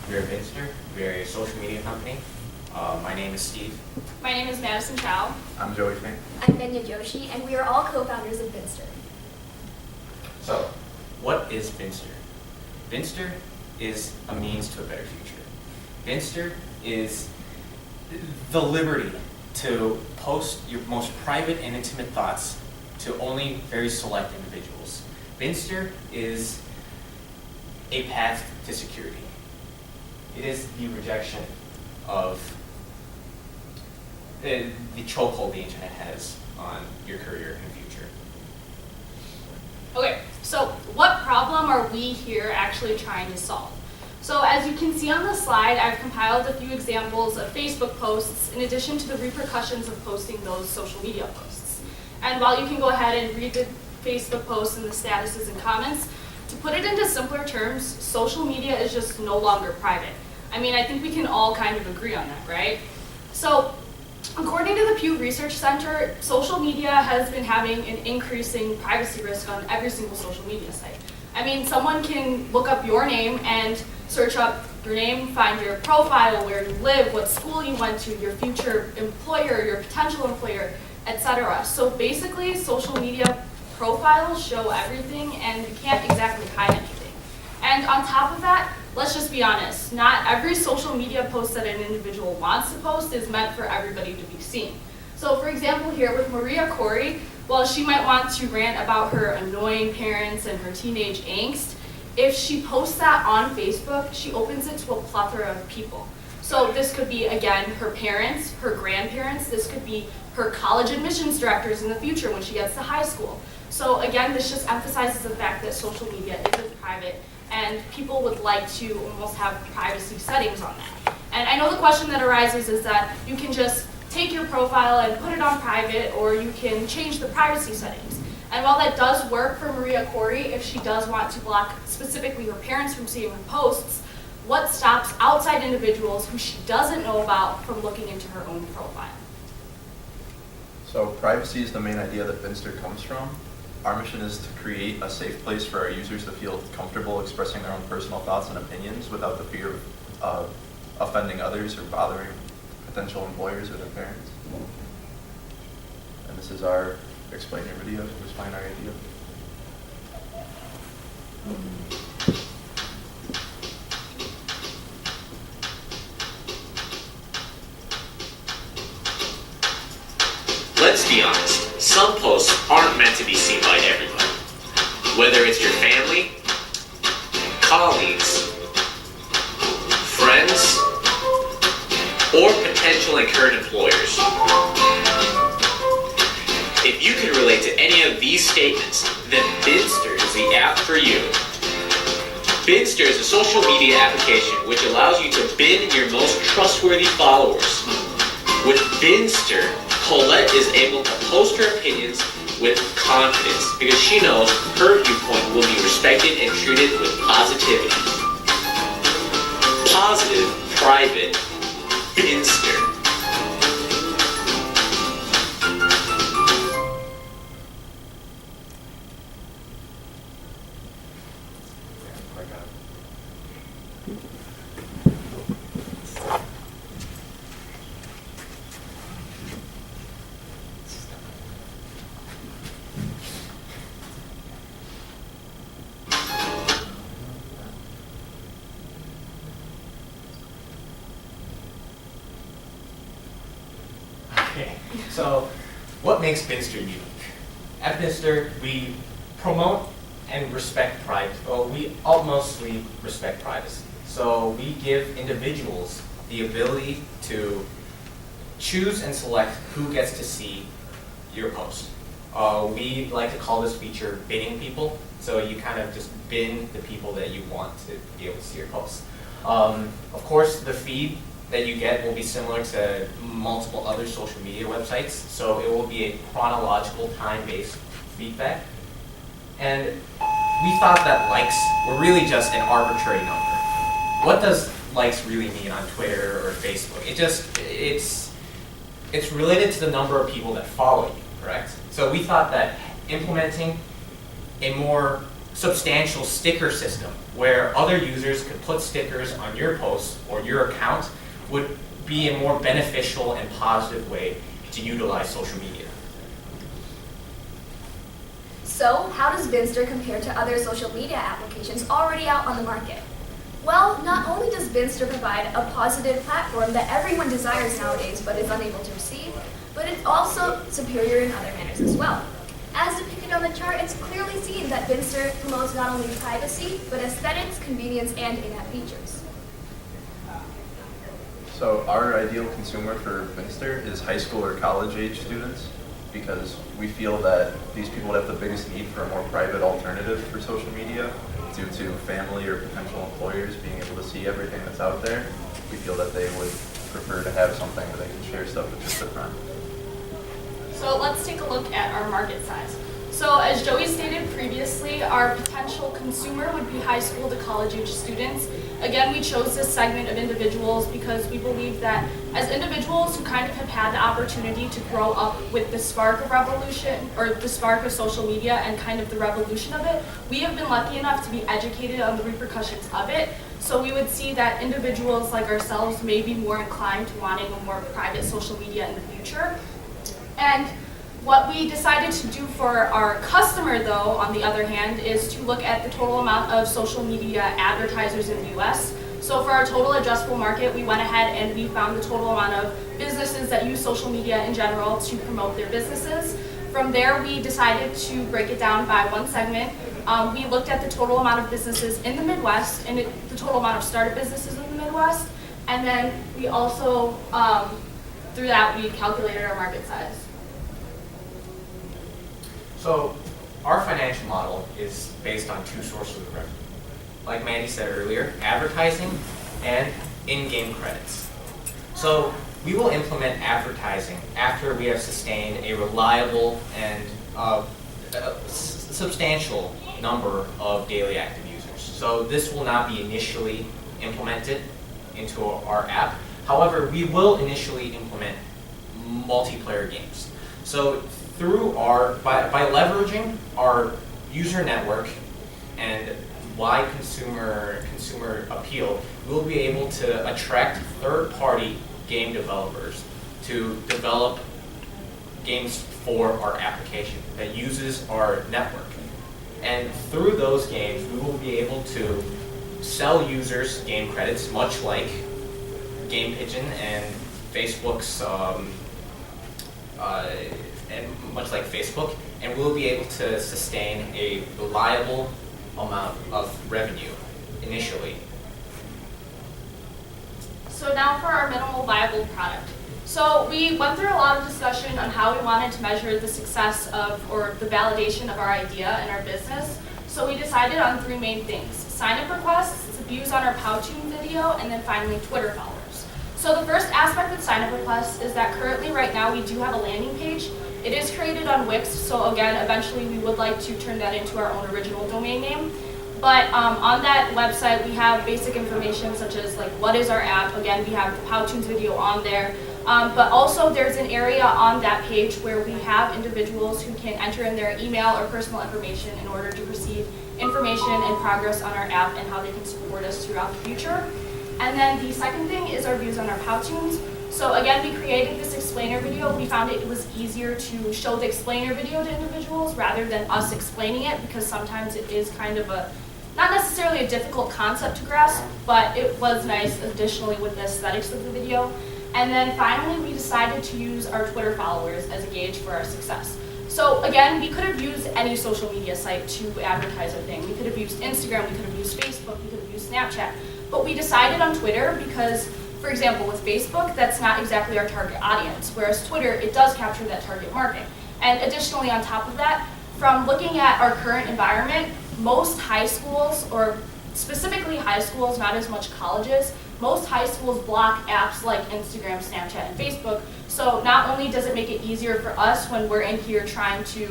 We're Binstr. We're a social media company. My name is Steve. My name is Madison Chow. I'm Joey Fink. I'm Benya Joshi, and we are all co-founders of Binstr. So, what is Binstr? Binstr is a means to a better future. Binstr is the liberty to post your most private and intimate thoughts to only very select individuals. Binstr is a path to security. It is the rejection of the chokehold the internet has on your career and future. Okay, so what problem are we here actually trying to solve? So as you can see on the slide, I've compiled a few examples of Facebook posts in addition to the repercussions of posting those social media posts. And while you can go ahead and read the Facebook posts and the statuses and comments, to put it into simpler terms, social media is just no longer private. I mean, I think we can all kind of agree on that, right? So, according to the Pew Research Center, social media has been having an increasing privacy risk on every single social media site. I mean, someone can look up your name and search up your name, find your profile, where you live, what school you went to, your future employer, your potential employer, etc. So basically, social media profiles show everything and you can't exactly hide anything. And on top of that, let's just be honest, not every social media post that an individual wants to post is meant for everybody to be seen. So for example here with Maria Corey, while she might want to rant about her annoying parents and her teenage angst, if she posts that on Facebook, she opens it to a plethora of people. So this could be, again, her parents, her grandparents, this could be her college admissions directors in the future when she gets to high school. So again, this just emphasizes the fact that social media isn't private and people would like to almost have privacy settings on that. And I know the question that arises is that you can just take your profile and put it on private, or you can change the privacy settings. And while that does work for Maria Corey, if she does want to block specifically her parents from seeing her posts, what stops outside individuals who she doesn't know about from looking into her own profile? So privacy is the main idea that Binstr comes from. Our mission is to create a safe place for our users to feel comfortable expressing their own personal thoughts and opinions without the fear of offending others or bothering potential employers or their parents. And this is our explainer video to explain our idea. Let's be honest, some posts aren't meant to be seen by everyone. Whether it's your family, colleagues, friends, or potential and current employers. If you can relate to any of these statements, then Binstr is the app for you. Binstr is a social media application which allows you to bin your most trustworthy followers. With Binstr, Paulette is able to post her opinions with confidence because she knows her viewpoint will be respected and treated with positivity. Positive, private, Binstr. Okay, so what makes Binstr unique? At Binstr, we promote and respect privacy. Well, we mostly respect privacy. So we give individuals the ability to choose and select who gets to see your post. We like to call this feature binning people. So you kind of just bin the people that you want to be able to see your posts. Of course, the feed that you get will be similar to multiple other social media websites. So it will be a chronological, time-based feedback. And we thought that likes were really just an arbitrary number. What does likes really mean on Twitter or Facebook? It's related to the number of people that follow you, correct? So we thought that implementing a more substantial sticker system where other users could put stickers on your post or your account would be a more beneficial and positive way to utilize social media. So, how does Binstr compare to other social media applications already out on the market? Well, not only does Binstr provide a positive platform that everyone desires nowadays but is unable to receive, but it's also superior in other manners as well. As depicted on the chart, it's clearly seen that Binstr promotes not only privacy, but aesthetics, convenience, and in-app features. So our ideal consumer for Binstr is high school or college age students, because we feel that these people have the biggest need for a more private alternative for social media due to family or potential employers being able to see everything that's out there. We feel that they would prefer to have something where they can share stuff with just a friend. So let's take a look at our market size. So as Joey stated previously, our potential consumer would be high school to college age students. Again, we chose this segment of individuals because we believe that as individuals who kind of have had the opportunity to grow up with the spark of revolution, or the spark of social media and kind of the revolution of it, we have been lucky enough to be educated on the repercussions of it. So we would see that individuals like ourselves may be more inclined to wanting a more private social media in the future. And what we decided to do for our customer, though, on the other hand, is to look at the total amount of social media advertisers in the US. So for our total addressable market, we went ahead and we found the total amount of businesses that use social media in general to promote their businesses. From there, we decided to break it down by one segment. We looked at the total amount of businesses in the Midwest and the total amount of startup businesses in the Midwest. And then we also, through that, we calculated our market size. So our financial model is based on two sources of revenue. Like Mandy said earlier, advertising and in-game credits. So we will implement advertising after we have sustained a reliable and substantial number of daily active users. So this will not be initially implemented into our app. However, we will initially implement multiplayer games. So through by leveraging our user network and wide consumer appeal, we'll be able to attract third-party game developers to develop games for our application that uses our network. And through those games, we will be able to sell users game credits, much like Game Pigeon and Facebook's and much like Facebook, and we'll be able to sustain a reliable amount of revenue initially. So now for our minimal viable product. So we went through a lot of discussion on how we wanted to measure the success of, or the validation of our idea in our business. So we decided on three main things: sign-up requests, views on our Powtoon video, and then finally Twitter followers. So the first aspect of sign-up requests is that currently right now we do have a landing page. It is created on Wix, so again, eventually we would like to turn that into our own original domain name. But on that website, we have basic information such as like what is our app. Again, we have the Powtoons video on there. But also there's an area on that page where we have individuals who can enter in their email or personal information in order to receive information and progress on our app and how they can support us throughout the future. And then the second thing is our views on our Powtoons. So again, we created this explainer video. We found it was easier to show the explainer video to individuals rather than us explaining it, because sometimes it is kind of not necessarily a difficult concept to grasp, but it was nice additionally with the aesthetics of the video. And then finally, we decided to use our Twitter followers as a gauge for our success. So again, we could have used any social media site to advertise our thing. We could have used Instagram, we could have used Facebook, we could have used Snapchat. But we decided on Twitter because, for example, with Facebook, that's not exactly our target audience, whereas Twitter, it does capture that target market. And additionally, on top of that, from looking at our current environment, most high schools, or specifically high schools, not as much colleges, most high schools block apps like Instagram, Snapchat, and Facebook. So not only does it make it easier for us when we're in here trying to,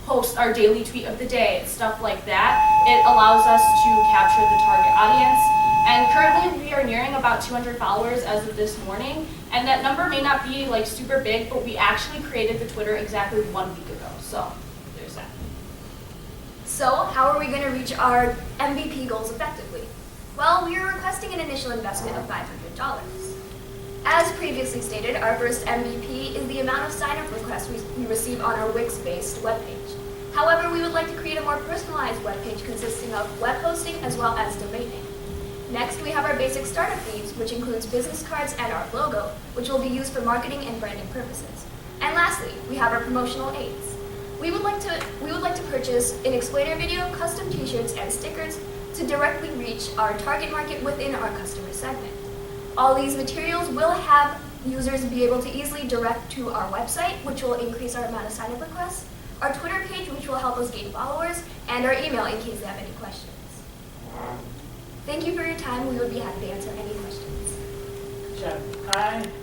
post our daily tweet of the day, stuff like that, it allows us to capture the target audience. And currently we are nearing about 200 followers as of this morning. And that number may not be like super big, but we actually created the Twitter exactly 1 week ago. So there's that. So, how are we going to reach our MVP goals effectively? Well, we are requesting an initial investment of $500. As previously stated, our first MVP is the amount of sign-up requests we receive on our Wix-based webpage. However, we would like to create a more personalized webpage consisting of web hosting as well as domain name. Next, we have our basic startup needs, which includes business cards and our logo, which will be used for marketing and branding purposes. And lastly, we have our promotional aids. We would like to purchase an explainer video, custom t-shirts, and stickers to directly reach our target market within our customer segment. All these materials will have users be able to easily direct to our website, which will increase our amount of sign-up requests, our Twitter page, which will help us gain followers, and our email in case they have any questions. Thank you for your time. We would be happy to answer any questions. Good job.